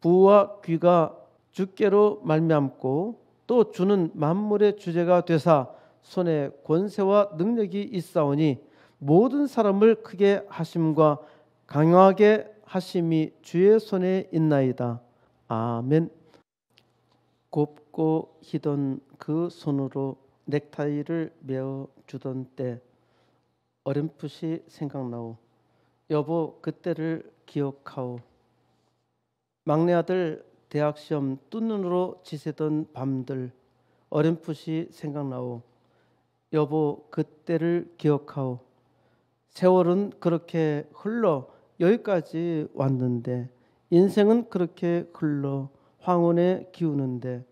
부와 귀가 주께로 말미암고 또 주는 만물의 주제가 되사 손에 권세와 능력이 있사오니 모든 사람을 크게 하심과 강하게 하심이 주의 손에 있나이다. 아멘. 곱고 희던 그 손으로 넥타이를 메어 주던 때 어렴풋이 생각나오. 여보 그때를 기억하오. 막내 아들 대학 시험 뜬눈으로 지새던 밤들 어렴풋이 생각나오. 여보 그때를 기억하오. 세월은 그렇게 흘러 여기까지 왔는데 인생은 그렇게 흘러 황혼에 기우는데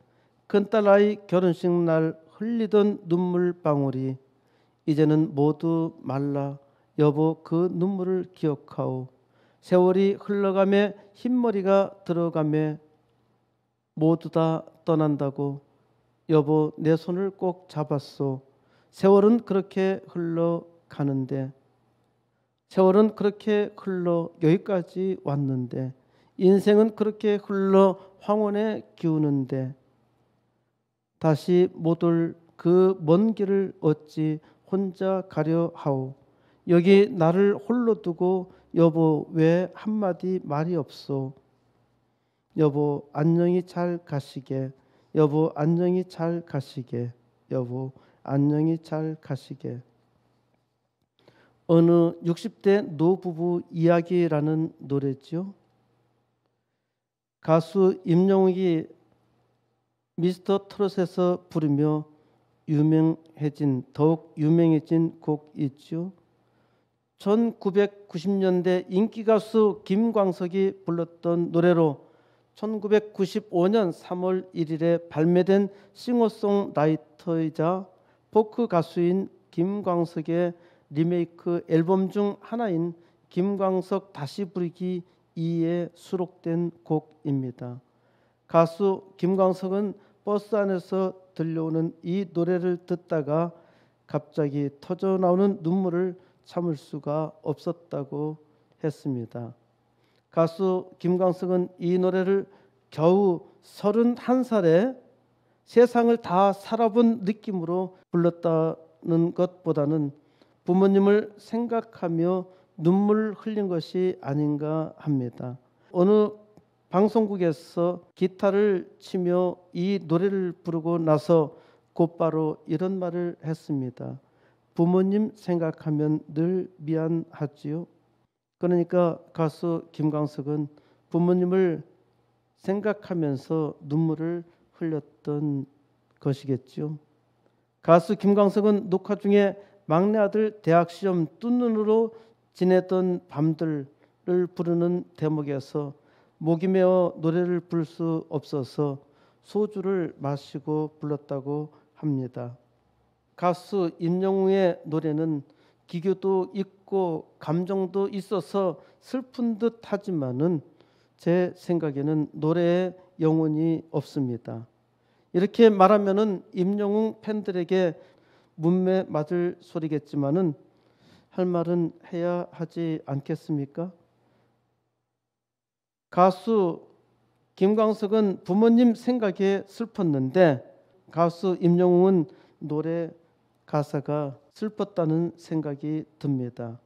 큰딸 아이 결혼식 날 흘리던 눈물 방울이 이제는 모두 말라. 여보 그 눈물을 기억하오. 세월이 흘러가며 흰머리가 들어가며 모두 다 떠난다고. 여보 내 손을 꼭 잡았소. 세월은 그렇게 흘러가는데 세월은 그렇게 흘러 여기까지 왔는데 인생은 그렇게 흘러 황혼에 기우는데 다시 못 올 그 먼 길을 어찌 혼자 가려 하오. 여기 나를 홀로 두고 여보 왜 한마디 말이 없소. 여보 안녕히 잘 가시게. 여보 안녕히 잘 가시게. 여보 안녕히 잘 가시게. 어느 60대 노부부 이야기라는 노래죠. 가수 임영웅이 미스터 트롯에서 부르며 더욱 유명해진 곡 있죠. 1990년대 인기 가수 김광석이 불렀던 노래로 1995년 3월 1일에 발매된 싱어송라이터이자 포크 가수인 김광석의 리메이크 앨범 중 하나인 김광석 다시 부르기 2에 수록된 곡입니다. 가수 김광석은 버스 안에서 들려오는 이 노래를 듣다가 갑자기 터져 나오는 눈물을 참을 수가 없었다고 했습니다. 가수 김광석은 이 노래를 겨우 31살에 세상을 다 살아본 느낌으로 불렀다는 것보다는 부모님을 생각하며 눈물 흘린 것이 아닌가 합니다. 어느 방송국에서 기타를 치며 이 노래를 부르고 나서 곧바로 이런 말을 했습니다. 부모님 생각하면 늘 미안하지요. 그러니까 가수 김광석은 부모님을 생각하면서 눈물을 흘렸던 것이겠죠. 가수 김광석은 녹화 중에 막내 아들 대학 시험 뜬눈으로 지내던 밤들을 부르는 대목에서 목이 메어 노래를 부를 수 없어서 소주를 마시고 불렀다고 합니다. 가수 임영웅의 노래는 기교도 있고 감정도 있어서 슬픈 듯 하지만은 제 생각에는 노래에 영혼이 없습니다. 이렇게 말하면은 임영웅 팬들에게 문매 맞을 소리겠지만은 할 말은 해야 하지 않겠습니까? 가수 김광석은 부모님 생각에 슬펐는데 가수 임영웅은 노래 가사가 슬펐다는 생각이 듭니다.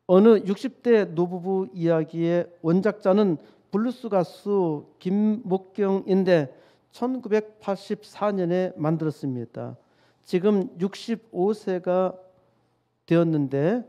어느 60대 노부부 이야기의 원작자는 블루스 가수 김목경인데 1984년에 만들었습니다. 지금 65세가 되었는데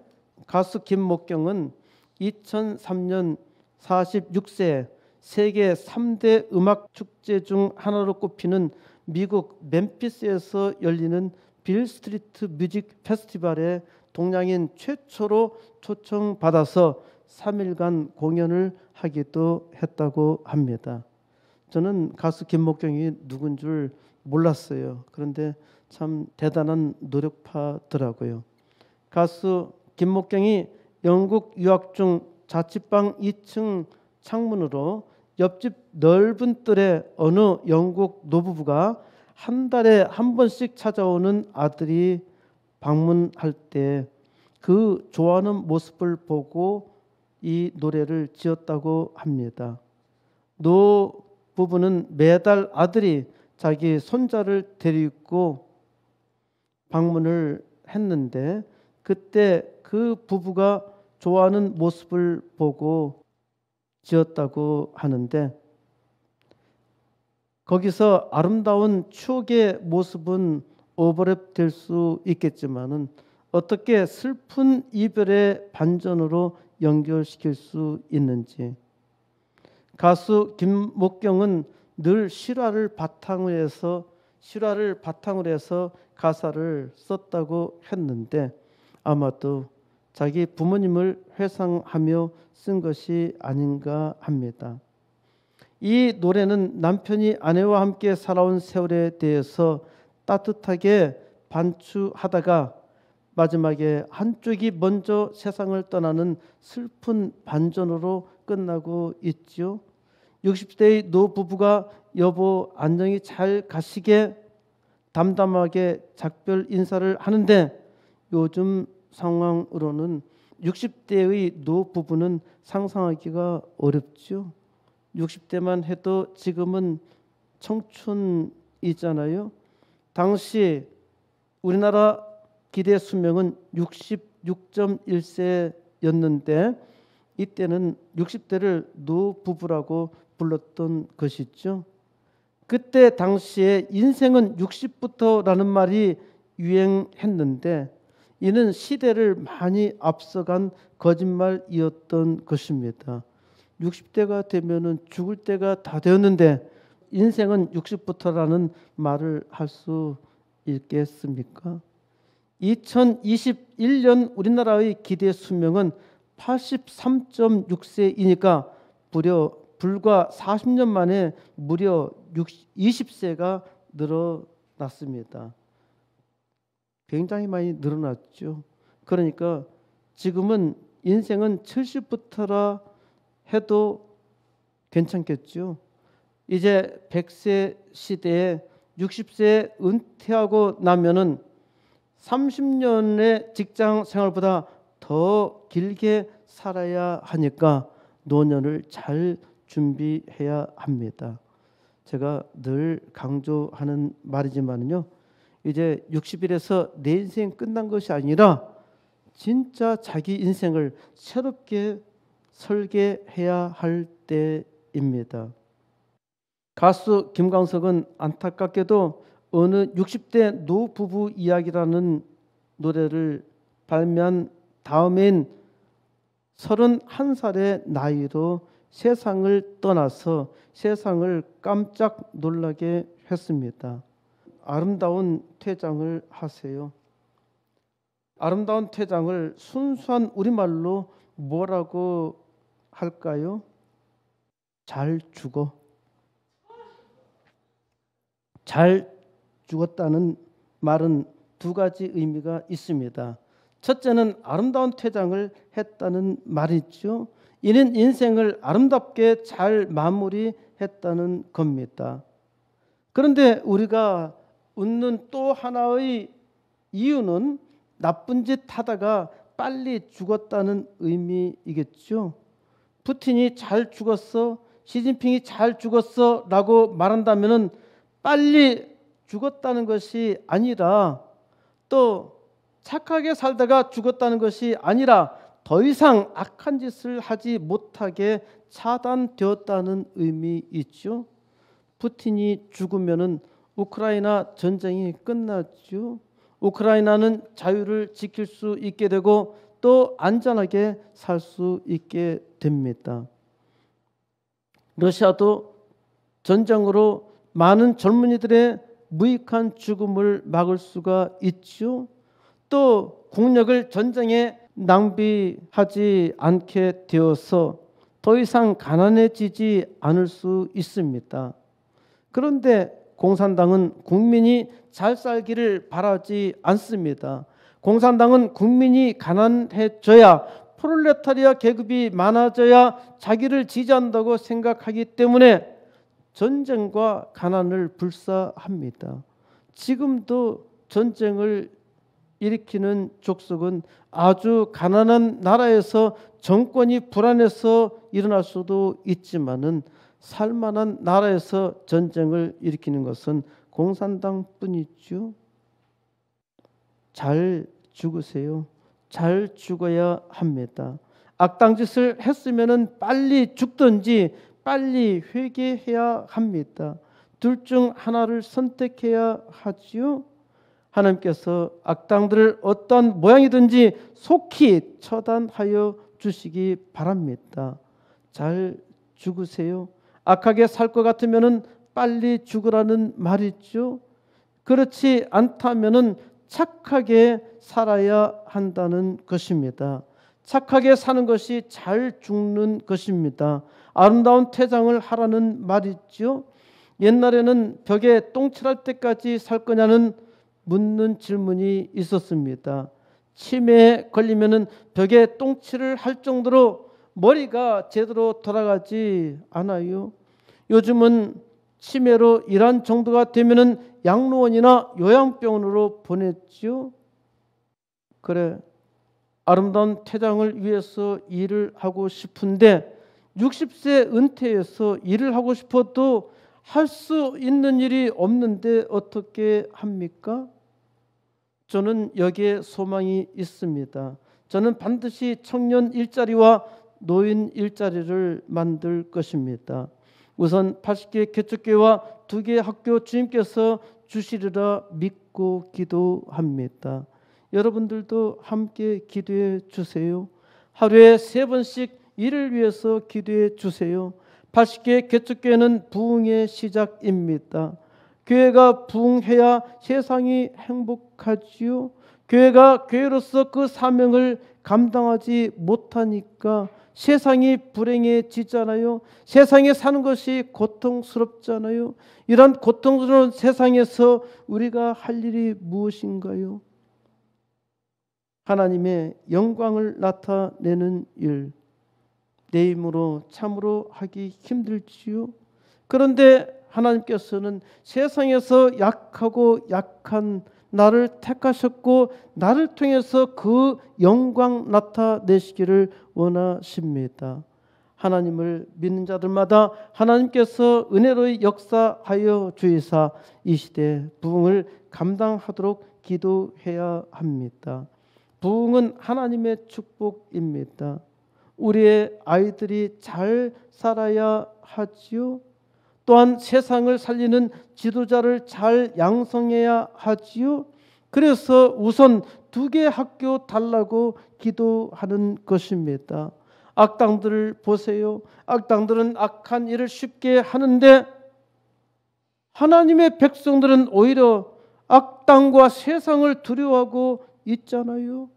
가수 김목경은 2003년 46세 세계 3대 음악 축제 중 하나로 꼽히는 미국 멤피스에서 열리는 빌 스트리트 뮤직 페스티벌에 동양인 최초로 초청받아서 3일간 공연을 하기도 했다고 합니다. 저는 가수 김목경이 누군 줄 몰랐어요. 그런데 참 대단한 노력파더라고요. 가수 김목경이 영국 유학 중 자취방 2층 창문으로 옆집 넓은 뜰에 어느 영국 노부부가 한 달에 한 번씩 찾아오는 아들이 방문할 때 그 좋아하는 모습을 보고 이 노래를 지었다고 합니다. 노 부부는 매달 아들이 자기 손자를 데리고 방문을 했는데 그때 그 부부가 좋아하는 모습을 보고 지었다고 하는데 거기서 아름다운 추억의 모습은 오버랩될 수 있겠지만은 어떻게 슬픈 이별의 반전으로 연결시킬 수 있는지. 가수 김목경은 늘 실화를 바탕으로 해서 가사를 썼다고 했는데 아마도 자기 부모님을 회상하며 쓴 것이 아닌가 합니다. 이 노래는 남편이 아내와 함께 살아온 세월에 대해서 따뜻하게 반추하다가 마지막에 한쪽이 먼저 세상을 떠나는 슬픈 반전으로 끝나고 있죠. 60대의 노부부가 여보 안녕히 잘 가시게 담담하게 작별 인사를 하는데 요즘 상황으로는 60대의 노부부는 상상하기가 어렵죠. 60대만 해도 지금은 청춘이잖아요. 당시 우리나라 기대 수명은 66.1세였는데 이때는 60대를 노부부라고 불렀던 것이죠. 그때 당시에 인생은 60부터라는 말이 유행했는데 이는 시대를 많이 앞서간 거짓말이었던 것입니다. 60대가 되면은 죽을 때가 다 되었는데 인생은 60부터라는 말을 할 수 있겠습니까? 2021년 우리나라의 기대 수명은 83.6세이니까 불과 40년 만에 무려 20세가 늘어났습니다. 굉장히 많이 늘어났죠. 그러니까 지금은 인생은 70부터라 해도 괜찮겠죠. 이제 100세 시대에 60세 은퇴하고 나면은 30년의 직장 생활보다 더 길게 살아야 하니까 노년을 잘 준비해야 합니다. 제가 늘 강조하는 말이지만요. 이제 60일에서 내 인생 끝난 것이 아니라 진짜 자기 인생을 새롭게 설계해야 할 때입니다. 가수 김광석은 안타깝게도 어느 60대 노부부 이야기라는 노래를 발매한 다음엔 31살의 나이로 세상을 떠나서 세상을 깜짝 놀라게 했습니다. 아름다운 퇴장을 하세요. 아름다운 퇴장을 순수한 우리말로 뭐라고 할까요? 잘 죽어. 잘 죽었다는 말은 두 가지 의미가 있습니다. 첫째는 아름다운 퇴장을 했다는 말이죠. 이는 인생을 아름답게 잘 마무리했다는 겁니다. 그런데 우리가 웃는 또 하나의 이유는 나쁜 짓 하다가 빨리 죽었다는 의미이겠죠. 푸틴이 잘 죽었어, 시진핑이 잘 죽었어 라고 말한다면 빨리 죽었다는 것이 아니라 또 착하게 살다가 죽었다는 것이 아니라 더 이상 악한 짓을 하지 못하게 차단되었다는 의미이죠. 푸틴이 죽으면은 우크라이나 전쟁이 끝났죠. 우크라이나는 자유를 지킬 수 있게 되고 또 안전하게 살 수 있게 됩니다. 러시아도 전쟁으로 많은 젊은이들의 무익한 죽음을 막을 수가 있죠. 또 국력을 전쟁에 낭비하지 않게 되어서 더 이상 가난해지지 않을 수 있습니다. 그런데 공산당은 국민이 잘 살기를 바라지 않습니다. 공산당은 국민이 가난해져야 프롤레타리아 계급이 많아져야 자기를 지지한다고 생각하기 때문에 전쟁과 가난을 불사합니다. 지금도 전쟁을 일으키는 족속은 아주 가난한 나라에서 정권이 불안해서 일어날 수도 있지만은 살만한 나라에서 전쟁을 일으키는 것은 공산당뿐이죠. 잘 죽으세요. 잘 죽어야 합니다. 악당 짓을 했으면 빨리 죽든지 빨리 회개해야 합니다. 둘 중 하나를 선택해야 하지요. 하나님께서 악당들을 어떤 모양이든지 속히 처단하여 주시기 바랍니다. 잘 죽으세요. 악하게 살 것 같으면 빨리 죽으라는 말이죠. 그렇지 않다면 착하게 살아야 한다는 것입니다. 착하게 사는 것이 잘 죽는 것입니다. 아름다운 퇴장을 하라는 말이죠. 옛날에는 벽에 똥칠할 때까지 살 거냐는 묻는 질문이 있었습니다. 치매에 걸리면 벽에 똥칠을 할 정도로 머리가 제대로 돌아가지 않아요. 요즘은 치매로 이런 정도가 되면 양로원이나 요양병원으로 보냈죠. 그래, 아름다운 퇴장을 위해서 일을 하고 싶은데 60세 은퇴해서 일을 하고 싶어도 할 수 있는 일이 없는데 어떻게 합니까? 저는 여기에 소망이 있습니다. 저는 반드시 청년 일자리와 노인 일자리를 만들 것입니다. 우선 80개 개척교회와 2개 학교 주님께서 주시리라 믿고 기도합니다. 여러분들도 함께 기도해 주세요. 하루에 3번씩 이를 위해서 기도해 주세요. 80개 개척교회는 부흥의 시작입니다. 교회가 부흥해야 세상이 행복하지요. 교회가 교회로서 그 사명을 감당하지 못하니까 세상이 불행해지잖아요. 세상에 사는 것이 고통스럽잖아요. 이런 고통스러운 세상에서 우리가 할 일이 무엇인가요? 하나님의 영광을 나타내는 일, 내 힘으로 참으로 하기 힘들지요. 그런데 하나님께서는 세상에서 약하고 약한 나를 택하셨고 나를 통해서 그 영광 나타내시기를 원하십니다. 하나님을 믿는 자들마다 하나님께서 은혜로 역사하여 주이사 이 시대 부흥을 감당하도록 기도해야 합니다. 부흥은 하나님의 축복입니다. 우리의 아이들이 잘 살아야 하지요. 또한 세상을 살리는 지도자를 잘 양성해야 하지요. 그래서 우선 2개 학교 달라고 기도하는 것입니다. 악당들을 보세요. 악당들은 악한 일을 쉽게 하는데 하나님의 백성들은 오히려 악당과 세상을 두려워하고 있잖아요.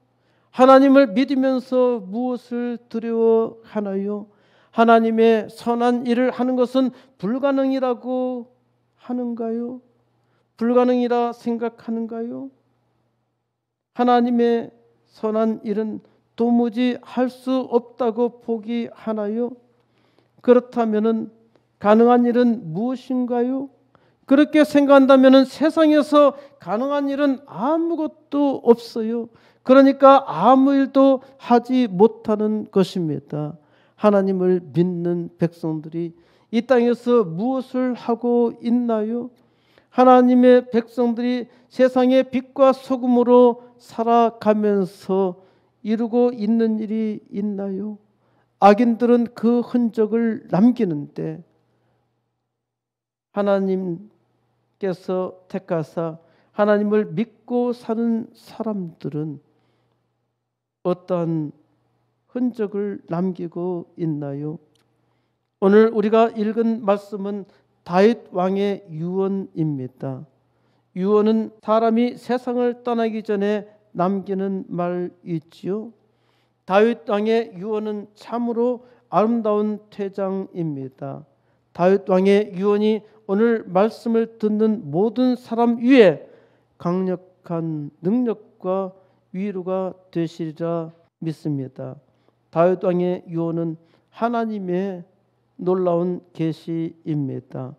하나님을 믿으면서 무엇을 두려워하나요? 하나님의 선한 일을 하는 것은 불가능이라고 하는가요? 불가능이라 생각하는가요? 하나님의 선한 일은 도무지 할 수 없다고 포기하나요? 그렇다면 가능한 일은 무엇인가요? 그렇게 생각한다면 세상에서 가능한 일은 아무것도 없어요. 그러니까 아무 일도 하지 못하는 것입니다. 하나님을 믿는 백성들이 이 땅에서 무엇을 하고 있나요? 하나님의 백성들이 세상의 빛과 소금으로 살아가면서 이루고 있는 일이 있나요? 악인들은 그 흔적을 남기는데 하나님께서 택하사 하나님을 믿고 사는 사람들은 어떠한 흔적을 남기고 있나요? 오늘 우리가 읽은 말씀은 다윗 왕의 유언입니다. 유언은 사람이 세상을 떠나기 전에 남기는 말이지요. 다윗 왕의 유언은 참으로 아름다운 퇴장입니다. 다윗 왕의 유언이 오늘 말씀을 듣는 모든 사람 위에 강력한 능력과 위로가 되시리라 믿습니다. 다윗 왕의 유언은 하나님의 놀라운 계시입니다.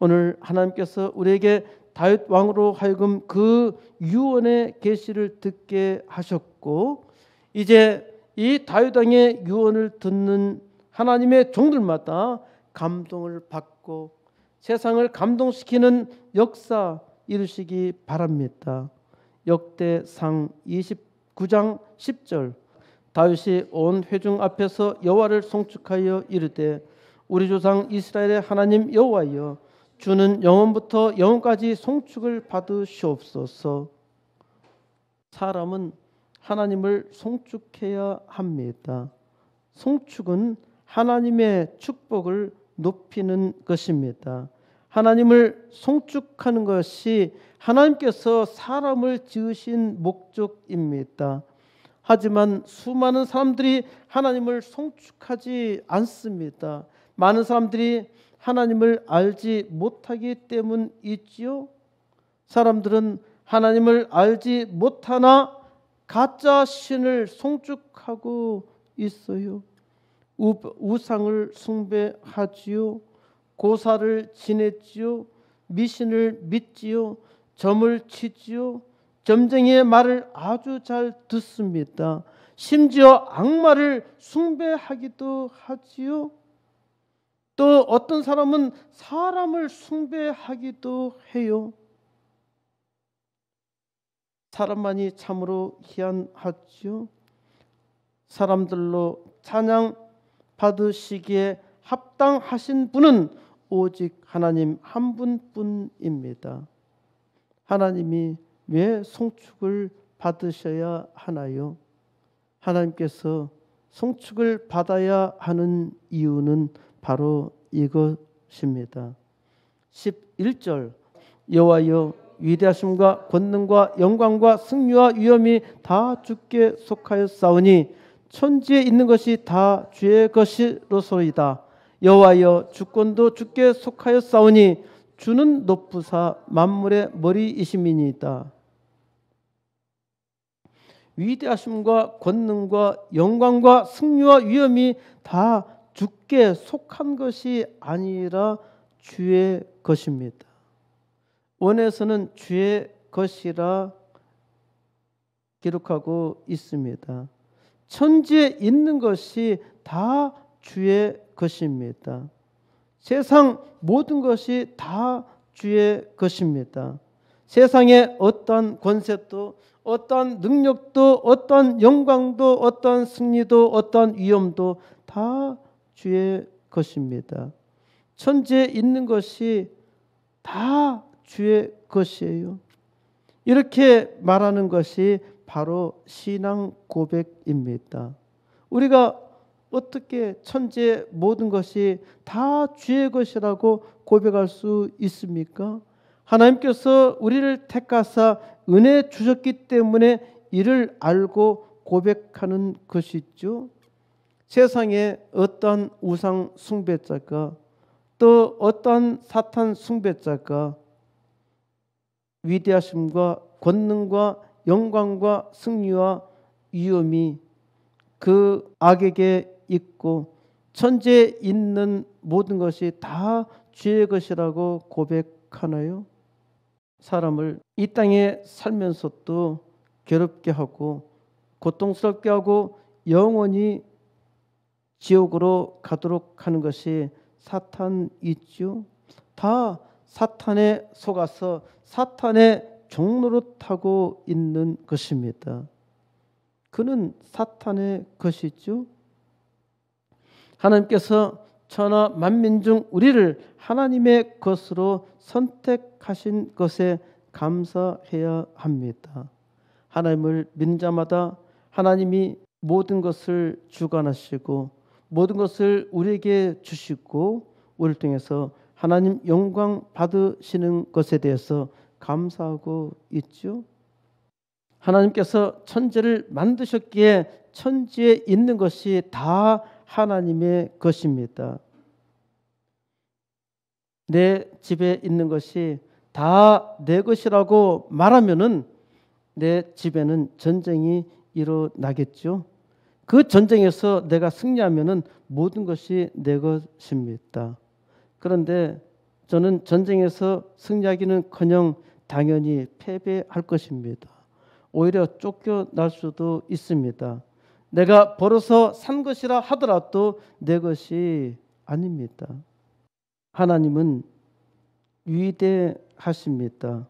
오늘 하나님께서 우리에게 다윗 왕으로 하여금 그 유언의 계시를 듣게 하셨고 이제 이 다윗 왕의 유언을 듣는 하나님의 종들마다 감동을 받고 세상을 감동시키는 역사 이루시기 바랍니다. 역대상 29장 10절 다윗이 온 회중 앞에서 여호와를 송축하여 이르되 우리 조상 이스라엘의 하나님 여호와여 주는 영원부터 영원까지 송축을 받으시옵소서. 사람은 하나님을 송축해야 합니다. 송축은 하나님의 축복을 높이는 것입니다. 하나님을 송축하는 것이 하나님께서 사람을 지으신 목적입니다. 하지만 수많은 사람들이 하나님을 송축하지 않습니다. 많은 사람들이 하나님을 알지 못하기 때문이지요. 사람들은 하나님을 알지 못하나 가짜 신을 송축하고 있어요. 우상을 숭배하지요. 고사를 지냈지요. 미신을 믿지요. 점을 치지요. 점쟁이의 말을 아주 잘 듣습니다. 심지어 악마를 숭배하기도 하지요. 또 어떤 사람은 사람을 숭배하기도 해요. 사람만이 참으로 희한하지요. 사람들로 찬양 받으시기에 합당하신 분은 오직 하나님 한 분뿐입니다. 하나님이 왜 송축을 받으셔야 하나요? 하나님께서 송축을 받아야 하는 이유는 바로 이것입니다. 11절 여호와여 위대하심과 권능과 영광과 승리와 위엄이 다 주께 속하였사오니 천지에 있는 것이 다 주의 것이로소이다. 여호와여 주권도 주께 속하였사오니 주는 높으사 만물의 머리이심이니이다. 위대하심과 권능과 영광과 승리와 위엄이 다 주께 속한 것이 아니라 주의 것입니다. 원에서는 주의 것이라 기록하고 있습니다. 천지에 있는 것이 다 주의 것입니다. 세상 모든 것이 다 주의 것입니다. 세상에 어떠한 권세도 어떠한 능력도 어떠한 영광도 어떠한 승리도 어떠한 위엄도 다 주의 것입니다. 천지에 있는 것이 다 주의 것이에요. 이렇게 말하는 것이 바로 신앙 고백입니다. 우리가 어떻게 천지의 모든 것이 다 주의 것이라고 고백할 수 있습니까? 하나님께서 우리를 택하사 은혜 주셨기 때문에 이를 알고 고백하는 것이죠. 세상에 어떤 우상 숭배자가 또 어떤 사탄 숭배자가 위대하심과 권능과 영광과 승리와 위엄이 그 악에게 있고 천지에 있는 모든 것이 다 주의 것이라고 고백하나요? 사람을 이 땅에 살면서도 괴롭게 하고 고통스럽게 하고 영원히 지옥으로 가도록 하는 것이 사탄이죠. 다 사탄에 속아서 사탄의 종노릇하고 있는 것입니다. 그는 사탄의 것이죠. 하나님께서 천하 만민 중 우리를 하나님의 것으로 선택하신 것에 감사해야 합니다. 하나님을 믿는 자마다 하나님이 모든 것을 주관하시고 모든 것을 우리에게 주시고 우리를 통해서 하나님 영광 받으시는 것에 대해서 감사하고 있죠. 하나님께서 천지를 만드셨기에 천지에 있는 것이 다 하나님의 것입니다. 내 집에 있는 것이 다 내 것이라고 말하면은 내 집에는 전쟁이 일어나겠죠. 그 전쟁에서 내가 승리하면은 모든 것이 내 것입니다. 그런데 저는 전쟁에서 승리하기는커녕 당연히 패배할 것입니다. 오히려 쫓겨날 수도 있습니다. 내가 벌어서 산 것이라 하더라도 내 것이 아닙니다. 하나님은 위대하십니다.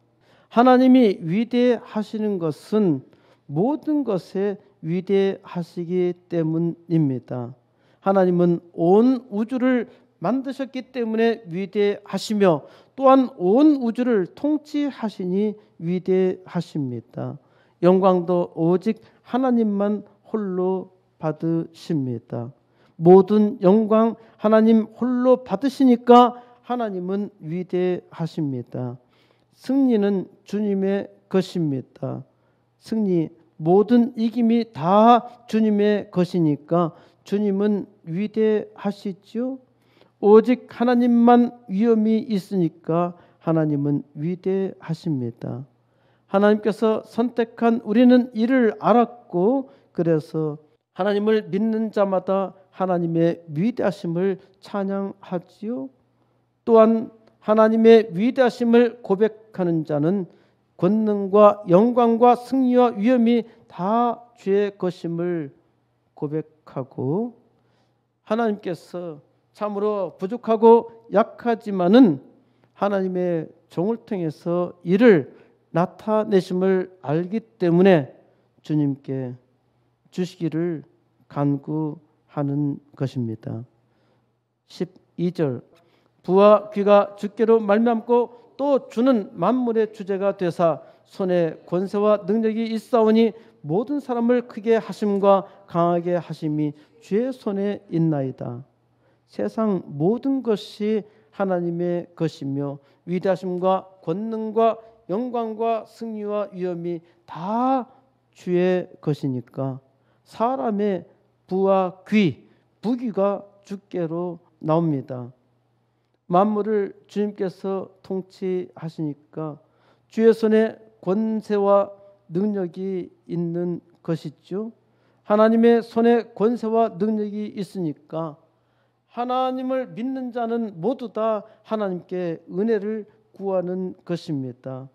하나님이 위대하시는 것은 모든 것에 위대하시기 때문입니다. 하나님은 온 우주를 만드셨기 때문에 위대하시며 또한 온 우주를 통치하시니 위대하십니다. 영광도 오직 하나님만 홀로 받으십니다. 모든 영광 하나님 홀로 받으시니까 하나님은 위대하십니다. 승리는 주님의 것입니다. 승리, 모든 이김이 다 주님의 것이니까 주님은 위대하시죠. 오직 하나님만 위엄이 있으니까 하나님은 위대하십니다. 하나님께서 선택한 우리는 이를 알았고 그래서 하나님을 믿는 자마다 하나님의 위대하심을 찬양하지요. 또한 하나님의 위대하심을 고백하는 자는 권능과 영광과 승리와 위엄이 다 주의 것임을 고백하고 하나님께서 참으로 부족하고 약하지만은 하나님의 종을 통해서 이를 나타내심을 알기 때문에 주님께 주시기를 간구하는 것입니다. 12절 부와 귀가 주께로 말미암고 또 주는 만물의 주제가 되사 손에 권세와 능력이 있사오니 모든 사람을 크게 하심과 강하게 하심이 주의 손에 있나이다. 세상 모든 것이 하나님의 것이며 위대하심과 권능과 영광과 승리와 위엄이 다 주의 것이니까 사람의 부와 귀, 부귀가 주께로 나옵니다. 만물을 주님께서 통치하시니까 주의 손에 권세와 능력이 있는 것이죠. 하나님의 손에 권세와 능력이 있으니까 하나님을 믿는 자는 모두 다 하나님께 은혜를 구하는 것입니다.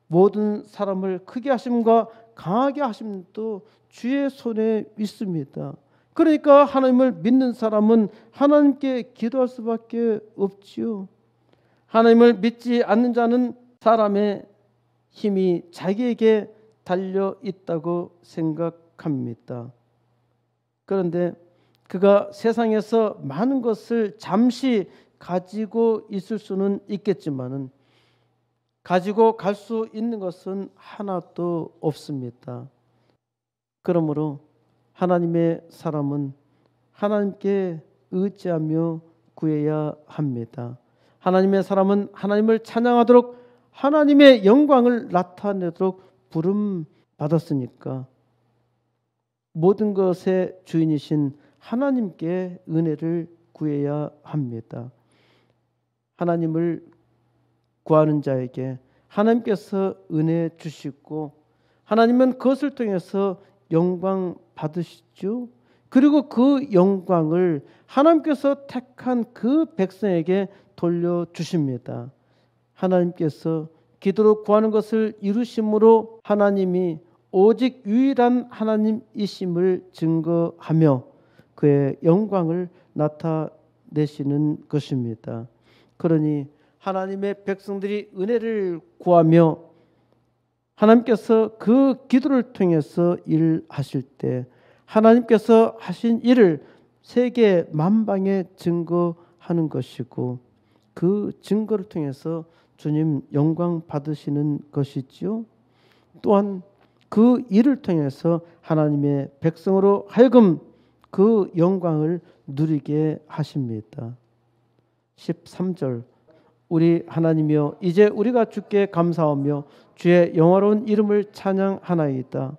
모든 사람을 크게 하심과 강하게 하심도 주의 손에 있습니다. 그러니까 하나님을 믿는 사람은 하나님께 기도할 수밖에 없지요. 하나님을 믿지 않는 자는 사람의 힘이 자기에게 달려 있다고 생각합니다. 그런데 그가 세상에서 많은 것을 잠시 가지고 있을 수는 있겠지만은 가지고 갈 수 있는 것은 하나도 없습니다. 그러므로 하나님의 사람은 하나님께 의지하며 구해야 합니다. 하나님의 사람은 하나님을 찬양하도록 하나님의 영광을 나타내도록 부름 받았으니까 모든 것의 주인이신 하나님께 은혜를 구해야 합니다. 하나님을 구하는 자에게 하나님께서 은혜 주시고 하나님은 그것을 통해서 영광 받으시죠. 그리고 그 영광을 하나님께서 택한 그 백성에게 돌려주십니다. 하나님께서 기도로 구하는 것을 이루심으로 하나님이 오직 유일한 하나님이심을 증거하며 그의 영광을 나타내시는 것입니다. 그러니 하나님의 백성들이 은혜를 구하며 하나님께서 그 기도를 통해서 일하실 때 하나님께서 하신 일을 세계 만방에 증거하는 것이고 그 증거를 통해서 주님 영광 받으시는 것이지요. 또한 그 일을 통해서 하나님의 백성으로 하여금 그 영광을 누리게 하십니다. 13절 우리 하나님이여 이제 우리가 주께 감사하며 주의 영화로운 이름을 찬양하나이다.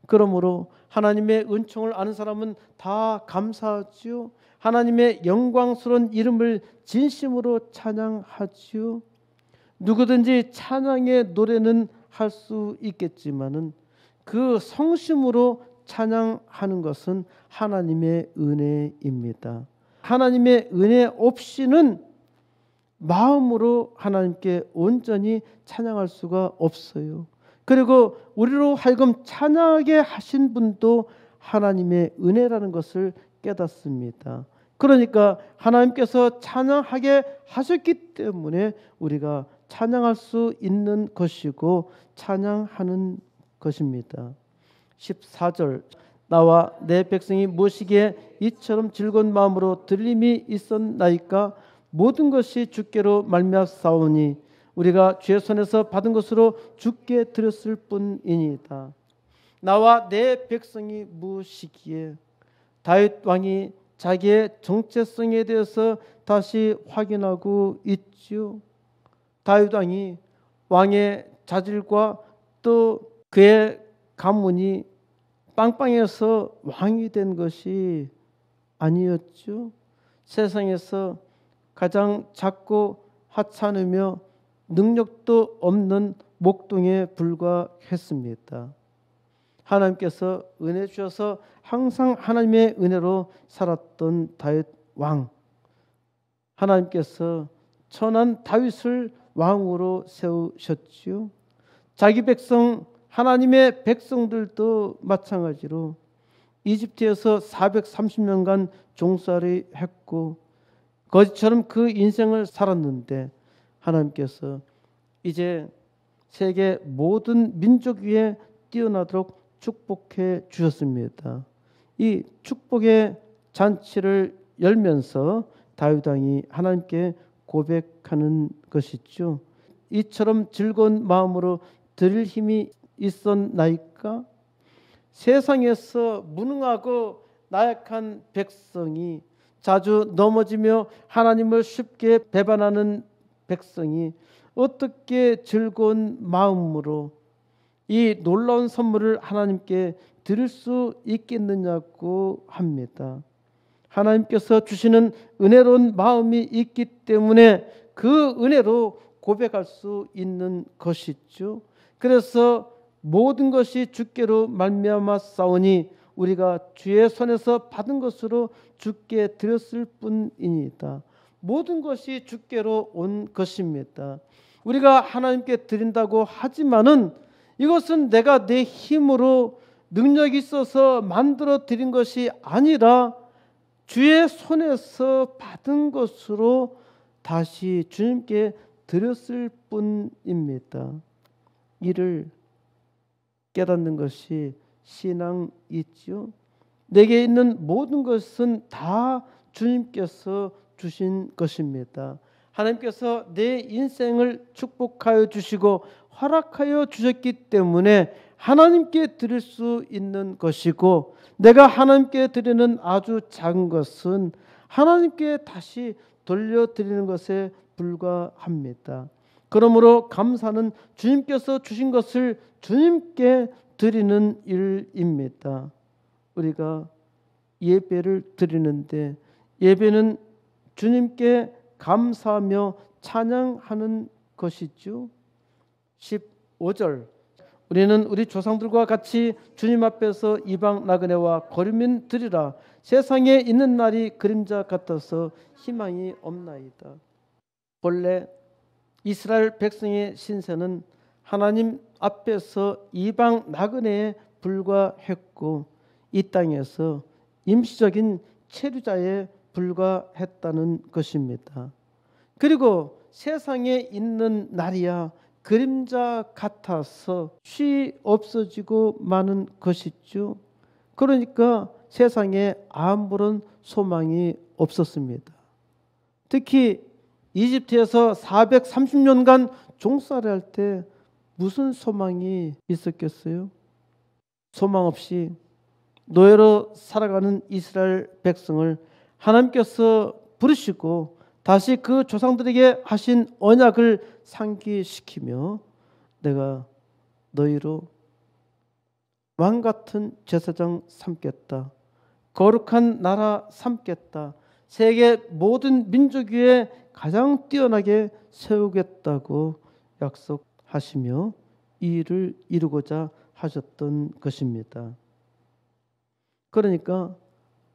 그러므로 하나님의 은총을 아는 사람은 다 감사하지요. 하나님의 영광스러운 이름을 진심으로 찬양하지요. 누구든지 찬양의 노래는 할 수 있겠지만은 그 성심으로 찬양하는 것은 하나님의 은혜입니다. 하나님의 은혜 없이는 마음으로 하나님께 온전히 찬양할 수가 없어요. 그리고 우리로 하여금 찬양하게 하신 분도 하나님의 은혜라는 것을 깨닫습니다. 그러니까 하나님께서 찬양하게 하셨기 때문에 우리가 찬양할 수 있는 것이고 찬양하는 것입니다. 14절 나와 내 백성이 무엇이기에 이처럼 즐거운 마음으로 들림이 있었나이까 모든 것이 주께로 말미암사오니 우리가 주의 손에서 받은 것으로 주께 드렸을 뿐이니이다. 나와 내 백성이 무엇이기에 다윗 왕이 자기의 정체성에 대해서 다시 확인하고 있지요. 다윗 왕이 왕의 자질과 또 그의 가문이 빵빵해서 왕이 된 것이 아니었죠. 세상에서 가장 작고 하찮으며 능력도 없는 목동에 불과했습니다. 하나님께서 은혜 주셔서 항상 하나님의 은혜로 살았던 다윗 왕. 하나님께서 천한 다윗을 왕으로 세우셨지요. 자기 백성 하나님의 백성들도 마찬가지로 이집트에서 430년간 종살이 했고 거지처럼 그 인생을 살았는데 하나님께서 이제 세계 모든 민족 위에 뛰어나도록 축복해 주셨습니다. 이 축복의 잔치를 열면서 다윗 왕이 하나님께 고백하는 것이죠. 이처럼 즐거운 마음으로 드릴 힘이 있었나이까? 세상에서 무능하고 나약한 백성이 자주 넘어지며 하나님을 쉽게 배반하는 백성이 어떻게 즐거운 마음으로 이 놀라운 선물을 하나님께 드릴 수 있겠느냐고 합니다. 하나님께서 주시는 은혜로운 마음이 있기 때문에 그 은혜로 고백할 수 있는 것이죠. 그래서 모든 것이 주께로 말미암았사오니 우리가 주의 손에서 받은 것으로 주께 드렸을 뿐이니이다. 모든 것이 주께로 온 것입니다. 우리가 하나님께 드린다고 하지만은 이것은 내가 내 힘으로 능력이 있어서 만들어 드린 것이 아니라 주의 손에서 받은 것으로 다시 주님께 드렸을 뿐입니다. 이를 깨닫는 것이 신앙이지요. 내게 있는 모든 것은 다 주님께서 주신 것입니다. 하나님께서 내 인생을 축복하여 주시고 허락하여 주셨기 때문에 하나님께 드릴 수 있는 것이고 내가 하나님께 드리는 아주 작은 것은 하나님께 다시 돌려드리는 것에 불과합니다. 그러므로 감사는 주님께서 주신 것을 주님께 드리는 일입니다. 우리가 예배를 드리는데 예배는 주님께 감사하며 찬양하는 것이죠. 15절 우리는 우리 조상들과 같이 주님 앞에서 이방 나그네와 거류민 드리라. 세상에 있는 날이 그림자 같아서 희망이 없나이다. 본래 이스라엘 백성의 신세는 하나님 앞에서 이방 나그네에 불과했고 이 땅에서 임시적인 체류자에 불과했다는 것입니다. 그리고 세상에 있는 날이야 그림자 같아서 쉬 없어지고 마는 것이죠. 그러니까 세상에 아무런 소망이 없었습니다. 특히 이집트에서 430년간 종살이할 때 무슨 소망이 있었겠어요? 소망 없이 노예로 살아가는 이스라엘 백성을 하나님께서 부르시고 다시 그 조상들에게 하신 언약을 상기시키며 내가 너희로 왕 같은 제사장 삼겠다. 거룩한 나라 삼겠다. 세계 모든 민족 위에 가장 뛰어나게 세우겠다고 약속하시며 이 일을 이루고자 하셨던 것입니다. 그러니까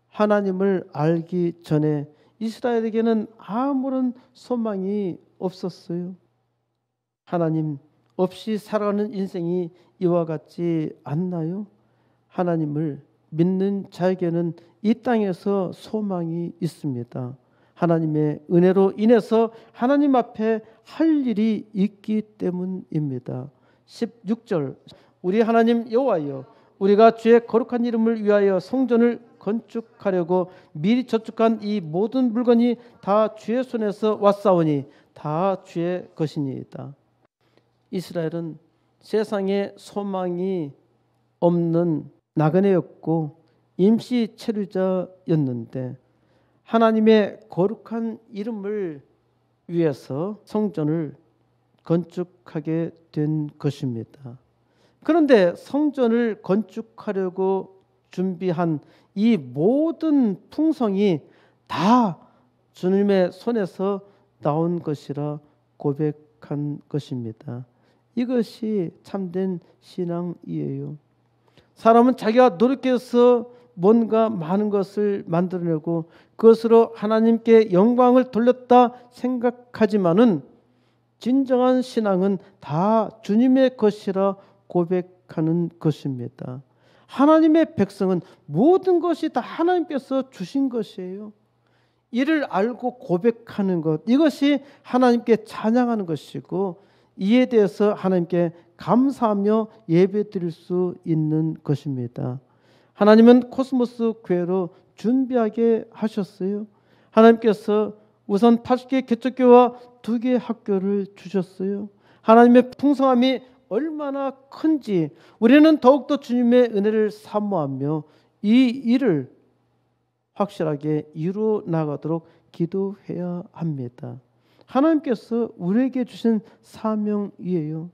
하나님을 알기 전에 이스라엘에게는 아무런 소망이 없었어요. 하나님 없이 살아가는 인생이 이와 같지 않나요? 하나님을 믿는 자에게는 이 땅에서 소망이 있습니다. 하나님의 은혜로 인해서 하나님 앞에 할 일이 있기 때문입니다. 16절 우리 하나님 여호와여 우리가 주의 거룩한 이름을 위하여 성전을 건축하려고 미리 저축한 이 모든 물건이 다 주의 손에서 왔사오니 다 주의 것이니이다. 이스라엘은 세상에 소망이 없는 나그네였고 임시 체류자였는데 하나님의 거룩한 이름을 위해서 성전을 건축하게 된 것입니다. 그런데 성전을 건축하려고 준비한 이 모든 풍성이 다 주님의 손에서 나온 것이라 고백한 것입니다. 이것이 참된 신앙이에요. 사람은 자기가 노력해서 뭔가 많은 것을 만들어내고 그것으로 하나님께 영광을 돌렸다 생각하지만은 진정한 신앙은 다 주님의 것이라 고백하는 것입니다. 하나님의 백성은 모든 것이 다 하나님께서 주신 것이에요. 이를 알고 고백하는 것, 이것이 하나님께 찬양하는 것이고 이에 대해서 하나님께 감사하며 예배드릴 수 있는 것입니다. 하나님은 코스모스 교회로 준비하게 하셨어요. 하나님께서 우선 80개 개척교회와 2개 학교를 주셨어요. 하나님의 풍성함이 얼마나 큰지 우리는 더욱더 주님의 은혜를 사모하며 이 일을 확실하게 이루어 나가도록 기도해야 합니다. 하나님께서 우리에게 주신 사명이에요.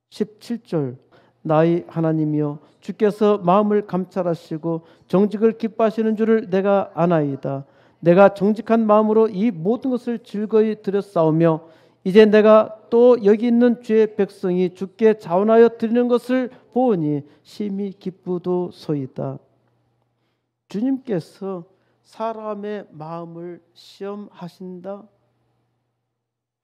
17절 나의 하나님이여 주께서 마음을 감찰하시고 정직을 기뻐하시는 줄을 내가 아나이다. 내가 정직한 마음으로 이 모든 것을 즐거이 드렸사오며 이제 내가 또 여기 있는 주의 백성이 주께 자원하여 드리는 것을 보니 심히 기쁘도소이다. 주님께서 사람의 마음을 시험하신다.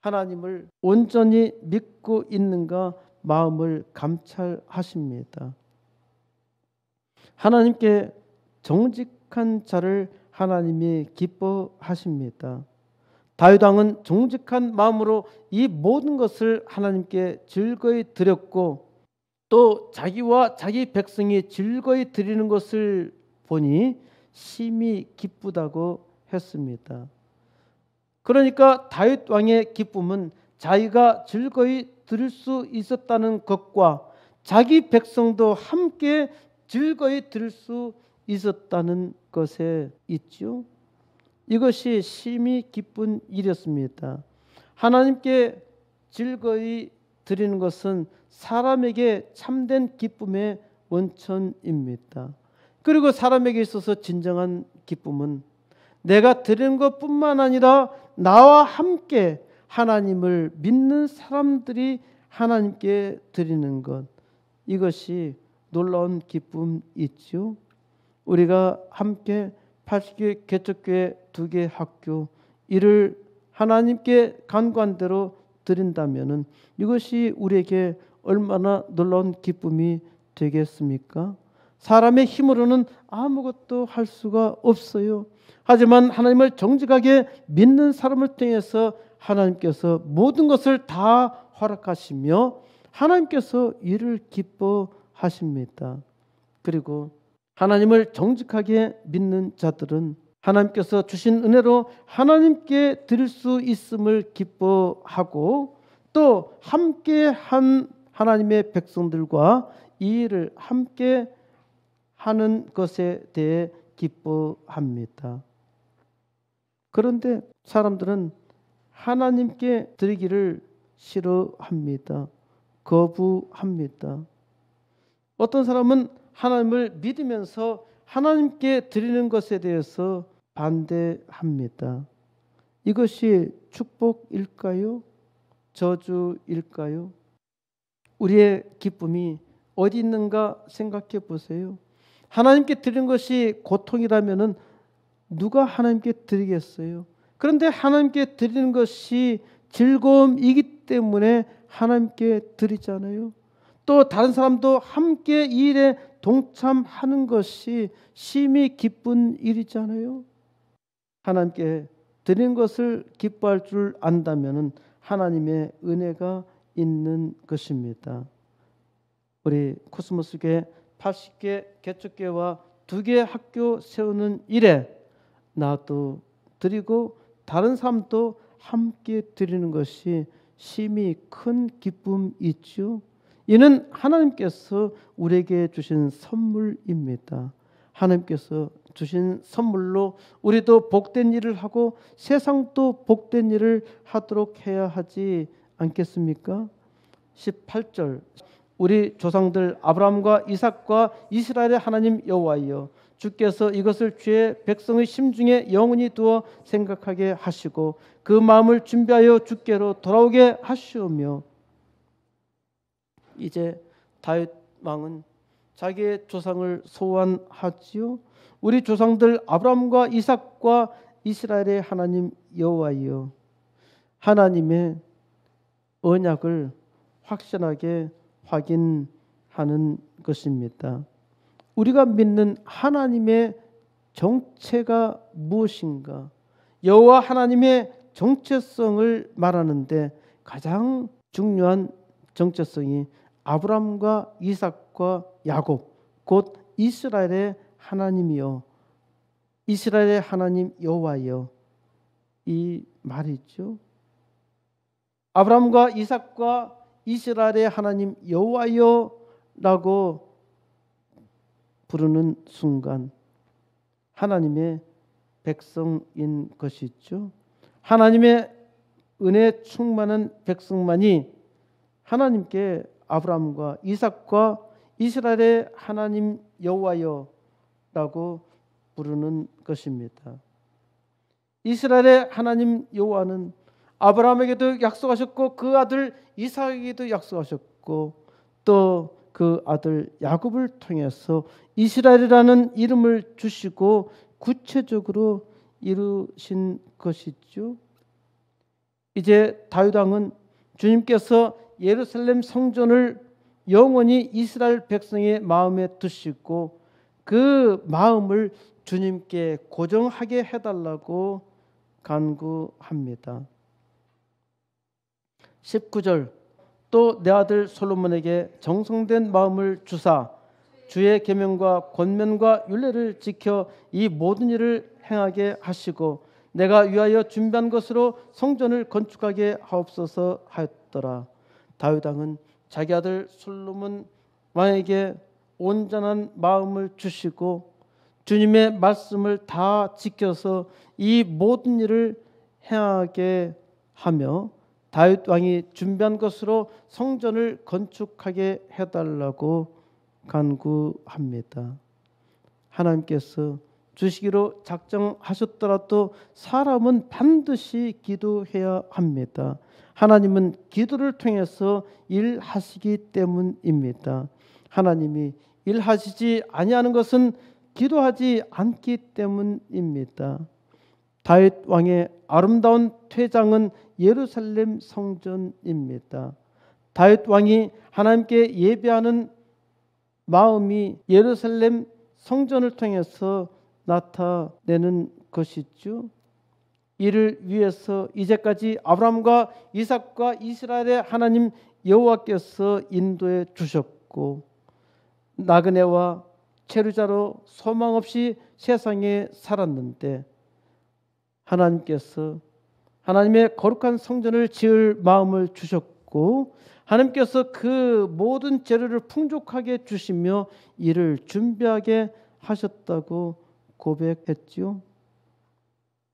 하나님을 온전히 믿고 있는가 마음을 감찰하십니다. 하나님께 정직한 자를 하나님이 기뻐하십니다. 다윗 왕은 정직한 마음으로 이 모든 것을 하나님께 즐거이 드렸고 또 자기와 자기 백성이 즐거이 드리는 것을 보니 심히 기쁘다고 했습니다. 그러니까 다윗 왕의 기쁨은 자기가 즐거이 드릴 수 있었다는 것과 자기 백성도 함께 즐거이 드릴 수 있었다는 것에 있죠. 이것이 심히 기쁜 일이었습니다. 하나님께 즐거이 드리는 것은 사람에게 참된 기쁨의 원천입니다. 그리고 사람에게 있어서 진정한 기쁨은 내가 드리는 것뿐만 아니라 나와 함께 하나님을 믿는 사람들이 하나님께 드리는 것, 이것이 놀라운 기쁨이죠. 우리가 함께 80개 개척교회 2개 학교 이를 하나님께 간구한 대로 드린다면은 이것이 우리에게 얼마나 놀라운 기쁨이 되겠습니까? 사람의 힘으로는 아무것도 할 수가 없어요. 하지만 하나님을 정직하게 믿는 사람을 통해서 하나님께서 모든 것을 다 허락하시며 하나님께서 이를 기뻐하십니다. 그리고 하나님을 정직하게 믿는 자들은 하나님께서 주신 은혜로 하나님께 드릴 수 있음을 기뻐하고 또 함께한 하나님의 백성들과 이 일을 함께 하는 것에 대해 기뻐합니다. 그런데 사람들은 하나님께 드리기를 싫어합니다. 거부합니다. 어떤 사람은 하나님을 믿으면서 하나님께 드리는 것에 대해서 반대합니다. 이것이 축복일까요? 저주일까요? 우리의 기쁨이 어디 있는가 생각해 보세요. 하나님께 드리는 것이 고통이라면은 누가 하나님께 드리겠어요? 그런데 하나님께 드리는 것이 즐거움이기 때문에 하나님께 드리잖아요. 또 다른 사람도 함께 이 일에 동참하는 것이 심히 기쁜 일이잖아요. 하나님께 드린 것을 기뻐할 줄 안다면 하나님의 은혜가 있는 것입니다. 우리 코스모스교회 80개 개척교회와 2개 학교 세우는 일에 나도 드리고 다른 사람도 함께 드리는 것이 심히 큰 기쁨이죠. 이는 하나님께서 우리에게 주신 선물입니다. 하나님께서 주신 선물로 우리도 복된 일을 하고 세상도 복된 일을 하도록 해야 하지 않겠습니까? 18절 우리 조상들 아브라함과 이삭과 이스라엘의 하나님 여호와여 주께서 이것을 주의 백성의 심중에 영원히 두어 생각하게 하시고 그 마음을 준비하여 주께로 돌아오게 하시오며. 이제 다윗 왕은 자기의 조상을 소환하지요. 우리 조상들 아브라함과 이삭과 이스라엘의 하나님 여호와여, 하나님의 언약을 확실하게 확인하는 것입니다. 우리가 믿는 하나님의 정체가 무엇인가? 여호와 하나님의 정체성을 말하는데 가장 중요한 정체성이 아브라함과 이삭과 야곱, 곧 이스라엘의 하나님이요, 이스라엘의 하나님 여호와여, 이 말이죠. 아브라함과 이삭과 이스라엘의 하나님 여호와여라고 부르는 순간 하나님의 백성인 것이죠. 하나님의 은혜 충만한 백성만이 하나님께 아브라함과 이삭과 이스라엘의 하나님 여호와여라고 부르는 것입니다. 이스라엘의 하나님 여호와는 아브라함에게도 약속하셨고 그 아들 이삭에게도 약속하셨고 또 그 아들 야곱을 통해서 이스라엘이라는 이름을 주시고 구체적으로 이루신 것이죠. 이제 다윗 왕은 주님께서 예루살렘 성전을 영원히 이스라엘 백성의 마음에 두시고 그 마음을 주님께 고정하게 해달라고 간구합니다. 19절 또 내 아들 솔로몬에게 정성된 마음을 주사 주의 계명과 권면과 율례를 지켜 이 모든 일을 행하게 하시고 내가 위하여 준비한 것으로 성전을 건축하게 하옵소서 하였더라. 다윗 왕은 자기 아들 솔로몬 왕에게 온전한 마음을 주시고 주님의 말씀을 다 지켜서 이 모든 일을 행하게 하며 다윗 왕이 준비한 것으로 성전을 건축하게 해달라고 간구합니다. 하나님께서 주시기로 작정하셨더라도 사람은 반드시 기도해야 합니다. 하나님은 기도를 통해서 일하시기 때문입니다. 하나님이 일하시지 아니하는 것은 기도하지 않기 때문입니다. 다윗 왕의 아름다운 퇴장은 예루살렘 성전입니다. 다윗 왕이 하나님께 예배하는 마음이 예루살렘 성전을 통해서 나타내는 것이죠. 이를 위해서 이제까지 아브라함과 이삭과 이스라엘의 하나님 여호와께서 인도해 주셨고 나그네와 체류자로 소망 없이 세상에 살았는데 하나님께서 하나님의 거룩한 성전을 지을 마음을 주셨고 하나님께서 그 모든 재료를 풍족하게 주시며 이를 준비하게 하셨다고 고백했지요.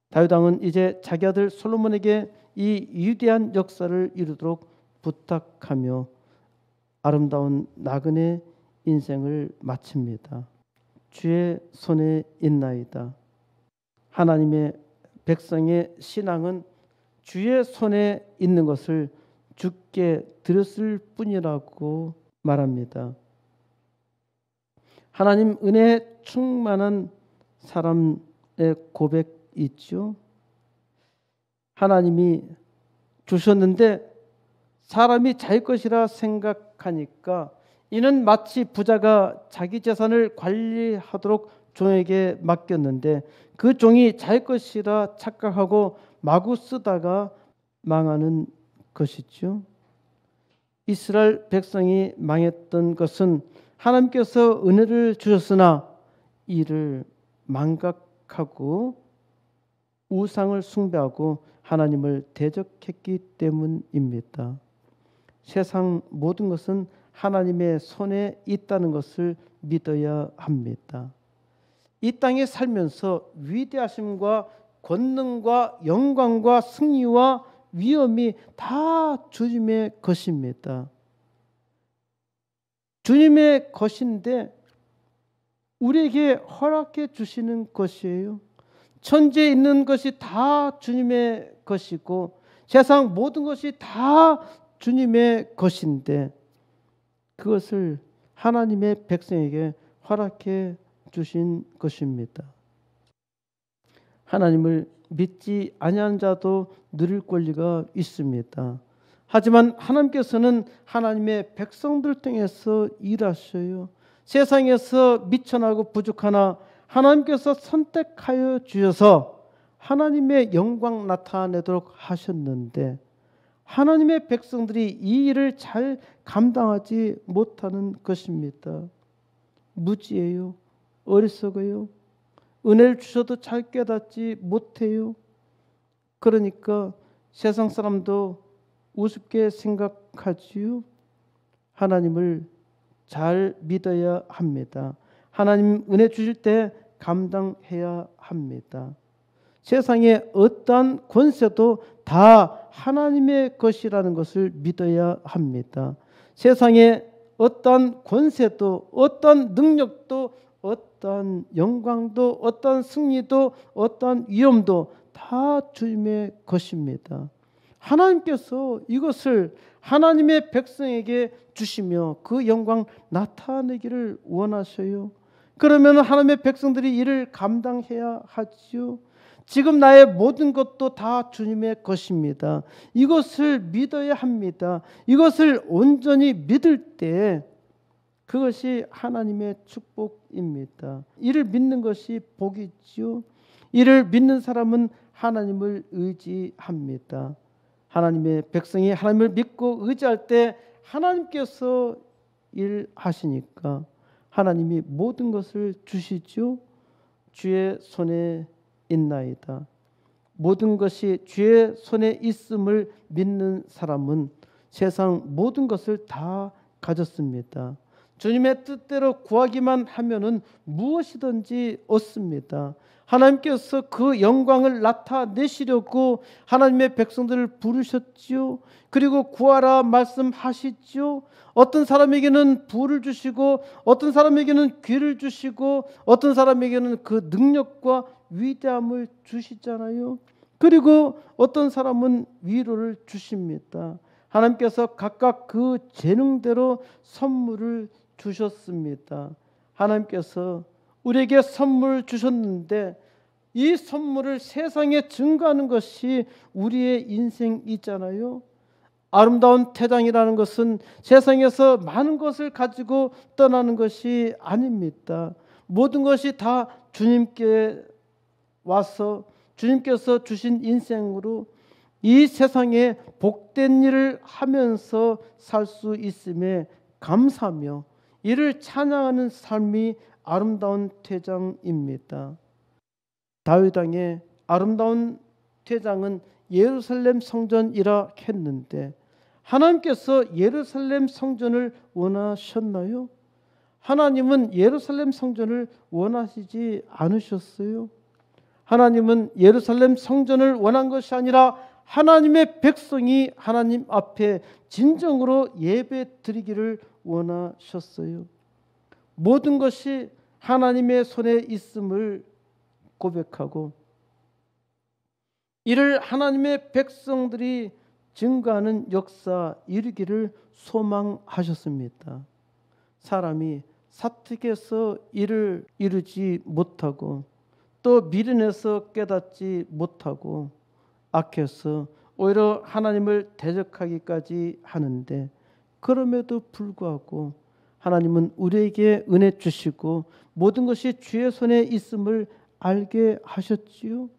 다윗 왕은 이제 자기 아들 솔로몬에게 이 위대한 역사를 이루도록 부탁하며 아름다운 나그네 인생을 마칩니다. 주의 손에 있나이다. 하나님의 백성의 신앙은 주의 손에 있는 것을 주께 드렸을 뿐이라고 말합니다. 하나님 은혜에 충만한 사람의 고백 있죠. 하나님이 주셨는데 사람이 자기 것이라 생각하니까 이는 마치 부자가 자기 재산을 관리하도록 종에게 맡겼는데 그 종이 자기 것이라 착각하고 마구 쓰다가 망하는 것이죠. 이스라엘 백성이 망했던 것은 하나님께서 은혜를 주셨으나 이를 망각하고 우상을 숭배하고 하나님을 대적했기 때문입니다. 세상 모든 것은 하나님의 손에 있다는 것을 믿어야 합니다. 이 땅에 살면서 위대하심과 권능과 영광과 승리와 위엄이 다 주님의 것입니다. 주님의 것인데 우리에게 허락해 주시는 것이에요. 천지에 있는 것이 다 주님의 것이고 세상 모든 것이 다 주님의 것인데 그것을 하나님의 백성에게 허락해 주신 것입니다. 하나님을 믿지 아니하는 자도 누릴 권리가 있습니다. 하지만 하나님께서는 하나님의 백성들 통해서 일하셔요. 세상에서 미천하고 부족하나 하나님께서 선택하여 주셔서 하나님의 영광 나타내도록 하셨는데 하나님의 백성들이 이 일을 잘 감당하지 못하는 것입니다. 무지해요. 어리석어요. 은혜를 주셔도 잘 깨닫지 못해요. 그러니까 세상 사람도 우습게 생각하지요. 하나님을 잘 믿어야 합니다. 하나님 은혜 주실 때 감당해야 합니다. 세상의 어떠한 권세도 다 하나님의 것이라는 것을 믿어야 합니다. 세상의 어떠한 권세도 어떠한 능력도 어떠한 영광도 어떠한 승리도 어떠한 위엄도 다 주님의 것입니다. 하나님께서 이것을 하나님의 백성에게 주시며 그 영광 나타내기를 원하셔요. 그러면 하나님의 백성들이 이를 감당해야 하지요. 지금 나의 모든 것도 다 주님의 것입니다. 이것을 믿어야 합니다. 이것을 온전히 믿을 때 그것이 하나님의 축복입니다. 이를 믿는 것이 복이지요. 이를 믿는 사람은 하나님을 의지합니다. 하나님의 백성이 하나님을 믿고 의지할 때 하나님께서 일하시니까 하나님이 모든 것을 주시죠. 주의 손에 있나이다. 모든 것이 주의 손에 있음을 믿는 사람은 세상 모든 것을 다 가졌습니다. 주님의 뜻대로 구하기만 하면은 무엇이든지 얻습니다. 하나님께서 그 영광을 나타내시려고 하나님의 백성들을 부르셨지요. 그리고 구하라 말씀하시지요. 어떤 사람에게는 부를 주시고 어떤 사람에게는 귀를 주시고 어떤 사람에게는 그 능력과 위대함을 주시잖아요. 그리고 어떤 사람은 위로를 주십니다. 하나님께서 각각 그 재능대로 선물을 주셨습니다. 하나님께서 우리에게 선물 주셨는데 이 선물을 세상에 증거하는 것이 우리의 인생이잖아요. 아름다운 태장이라는 것은 세상에서 많은 것을 가지고 떠나는 것이 아닙니다. 모든 것이 다 주님께 와서 주님께서 주신 인생으로 이 세상에 복된 일을 하면서 살 수 있음에 감사하며 이를 찬양하는 삶이 아름다운 퇴장입니다. 다윗 왕의 아름다운 퇴장은 예루살렘 성전이라 했는데 하나님께서 예루살렘 성전을 원하셨나요? 하나님은 예루살렘 성전을 원하시지 않으셨어요. 하나님은 예루살렘 성전을 원한 것이 아니라 하나님의 백성이 하나님 앞에 진정으로 예배 드리기를 원하셨어요. 모든 것이 하나님의 손에 있음을 고백하고 이를 하나님의 백성들이 증거하는 역사 이루기를 소망하셨습니다. 사람이 사특해서 이를 이루지 못하고 또 미련해서 깨닫지 못하고 악해서 오히려 하나님을 대적하기까지 하는데 그럼에도 불구하고 하나님은 우리에게 은혜 주시고 모든 것이 주의 손에 있음을 알게 하셨지요.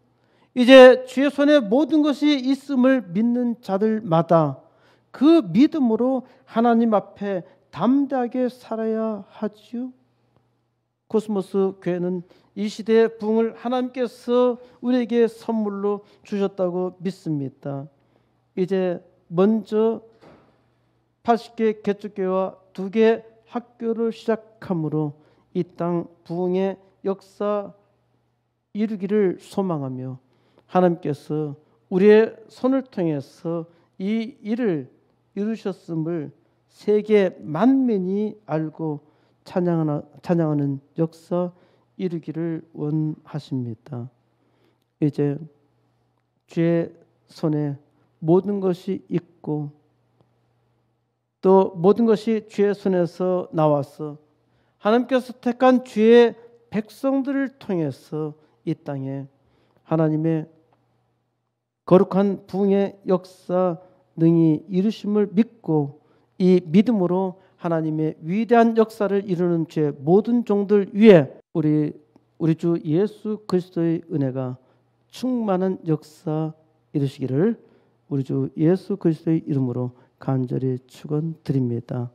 이제 주의 손에 모든 것이 있음을 믿는 자들마다 그 믿음으로 하나님 앞에 담대하게 살아야 하지요. 코스모스 교회는 이 시대의 부흥을 하나님께서 우리에게 선물로 주셨다고 믿습니다. 이제 먼저 80개 개척교회와 2개 학교를 시작함으로 이 땅 부흥의 역사 이루기를 소망하며 하나님께서 우리의 손을 통해서 이 일을 이루셨음을 세계 만민이 알고 찬양하는 역사 이루기를 원하십니다. 이제 주의 손에 모든 것이 있고 또 모든 것이 주의 손에서 나와서 하나님께서 택한 주의 백성들을 통해서 이 땅에 하나님의 거룩한 부흥의 역사 능히 이루심을 믿고 이 믿음으로 하나님의 위대한 역사를 이루는 주의 모든 종들 위에 우리 주 예수 그리스도의 은혜가 충만한 역사 이루시기를 우리 주 예수 그리스도의 이름으로 간절히 축원드립니다.